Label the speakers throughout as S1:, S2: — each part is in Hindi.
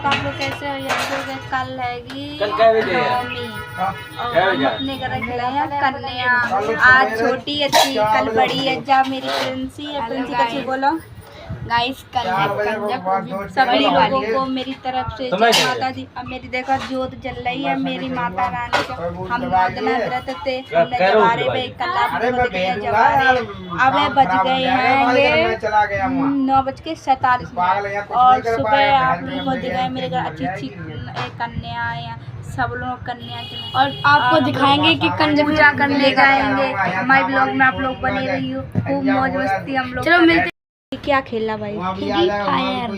S1: ब्लॉग आप लोग कैसे हो? यहाँ कल हैगी नवमी और हम अपने घर खिलाए हैं कन्या। आज छोटी अच्छी, कल बड़ी अज्जा मेरी प्रिंसी है। प्रिंसी कैसे बोलो गाइस? कल सभी लोगों को मेरी तरफ से जय माता दी। अब मेरी देखो जोत जल रही है मेरी माता रानी का। हम 9 दिन व्रत थे, हमने जवारे पे कल जवारे अब बज गए हैं 9:47 और सुबह आप लोगों को दिखाए मेरे घर अच्छी अच्छी कन्या आए। सब लोग कन्या के और आपको दिखाएंगे कि कन्या पूजा करने जाएंगे। हमारे ब्लॉग में आप लोग बने रही हो, खूब मौज मस्ती हम लोग। चलो मिलते। क्या खेलना भाई?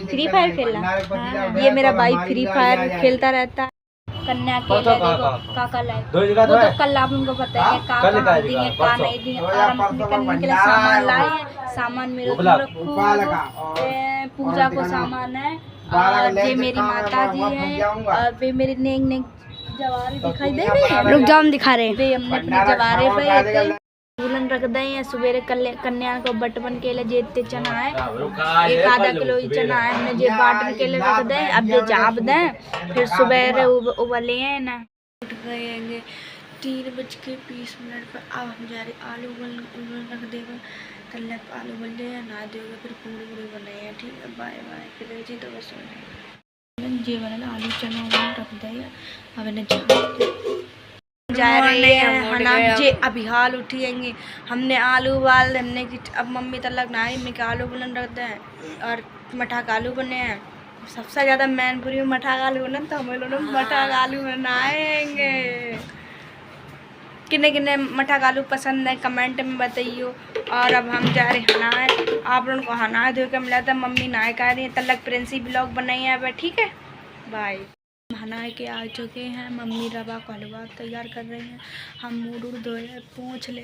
S1: फ्री फायर खेलना। ये मेरा भाई फ्री फायर खेलता रहता है। कन्या के लिए देखो काका लाए, वो तो कल आप उनको बताएंगे काका दिए का नहीं दिए। और हम अपने कन्या के लिए सामान लाए। सामान मेरे पूजा को सामान है। और ये मेरी माता जी है और वे मेरी नेंग नेंग जवारे दिखाई दे रही है। रुक जाओ हम दिखा रहे हैं। वे हमने अपने जवारे पे फूलन रख दे हैं। सुबेरे कन्या को बटवन के लिए जेते चना है, 1 आधा किलो चना है, हमने जे बाटन के लिए रख दे। अब जे जाप दें फिर सुबेरे उबले हैं ना। उठ गए 3:20 पर। अब हम जा रहे आलू उबल रख देगा। कल आलू उबल जाए ना देगा फिर पूरी पूरी बनाए हैं। ठीक है, बाय बाय। फिर जी तो बस जे बना आलू चना रख दे। अब इन्हें जा रहे हैं हनाम जी। अभी हाल उठिएंगे हमने आलू उबाल। हमने अब मम्मी तक नाई में आलू बुलन रख दें और मठा का आलू बने हैं। सबसे ज़्यादा मैनपुरी में मठा का आलू बना तो हम लोग मठा का आलू बनाएंगे। किन्ने किन्ने मठा का आलू पसंद है कमेंट में बताइयो। और अब हम जा रहे हनाए। आप लोगों को हनाए धो के मिला था। मम्मी नहाए का रही है तलक प्रिंसी ब्लॉग बनाई है। अब ठीक है, बाय। नहा के आ चुके हैं। मम्मी रवा का हलवा तैयार कर रही हैं। हम मुँह धोए पोंछ ले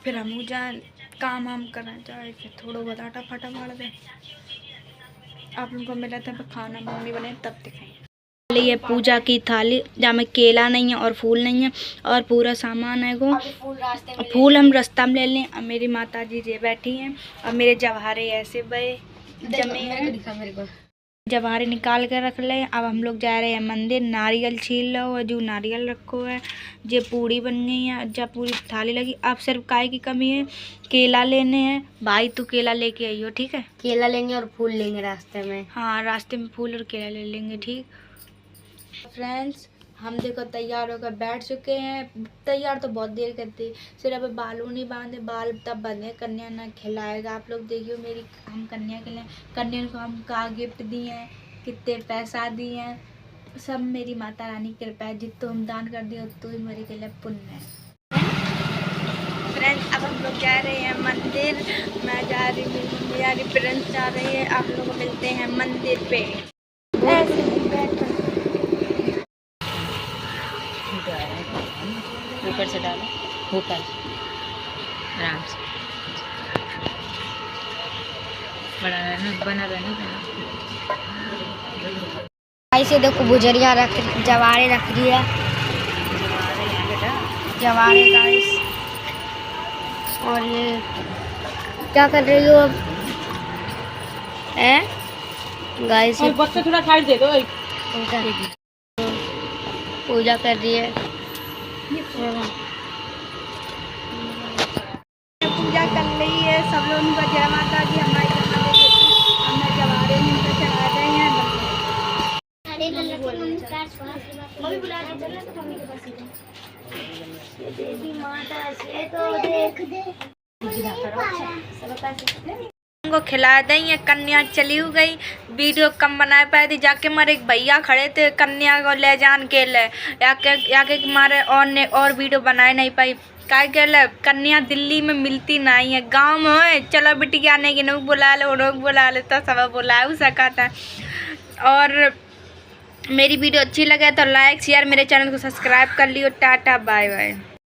S1: फिर हम जाए काम वाम करना जाए। फिर थोड़ा बहुत आटा फाटा मार दें। आप लोगों को मिला था खाना मम्मी बने तब दिखाएं। ये पूजा की थाली जहाँ में केला नहीं है और फूल नहीं है और पूरा सामान है वो फूल हम रास्ता में ले लें। और मेरी माता जी जे बैठी हैं और मेरे जवाहरे ऐसे बे जमे हैं। जवारे निकाल कर रख ले। अब हम लोग जा रहे हैं मंदिर। नारियल छील लो और जो नारियल रखो है जे पूरी बन गई है। जब पूरी थाली लगी अब सिर्फ काय की कमी है, केला लेने हैं। भाई तू केला लेके आइयो, ठीक है? केला लेंगे और फूल लेंगे रास्ते में। हाँ, रास्ते में फूल और केला ले लेंगे, ठीक। फ्रेंड्स हम देखो तैयार होकर बैठ चुके हैं। तैयार तो बहुत देर करते सिर्फ अब बालों नहीं बांधे, बाल तब बंधे। कन्या ना खिलाएगा। आप लोग देखियो मेरी हम कन्या के लिए कन्या को हम का गिफ्ट दिए हैं, कितने पैसा दिए हैं। सब मेरी माता रानी की कृपा है। जितना हम दान कर दिए उतना ही मेरे के लिए पुण्य है। फ्रेंड्स अब हम लोग जा रहे हैं मंदिर। मैं जा रही हूँ, मेरी मम्मी जा रही, फ्रेंड्स जा रही है। आप लोग को मिलते हैं मंदिर पे। ऊपर से डालो, ऊपर आराम से बना रहना। ऐसे देखो गुजरिया जवारे रख रही है। जवारे गाइस। और ये क्या कर रही हो अब? गाइस बच्चा थोड़ा साइड दे दो। पूजा कर रही है। पूजा कर रही है सब लोग। जय माता दी। हमारी हमने जवारे में चढ़ा रहे हैं। को खिला देंगे। कन्या चली हो गई। वीडियो कम बना पाई थी। जाके हमारे एक भैया खड़े थे कन्या को ले जान के ले याके हमारे और वीडियो बनाए नहीं पाई। क्या कहले कन्या दिल्ली में मिलती नहीं है, गांव में है। चलो बेटी के आने की नोक बुला लो, नोक बुला ले तो सब बुला सका था। और मेरी वीडियो अच्छी लगे तो लाइक शेयर, मेरे चैनल को सब्सक्राइब कर लियो। Tata bye bye.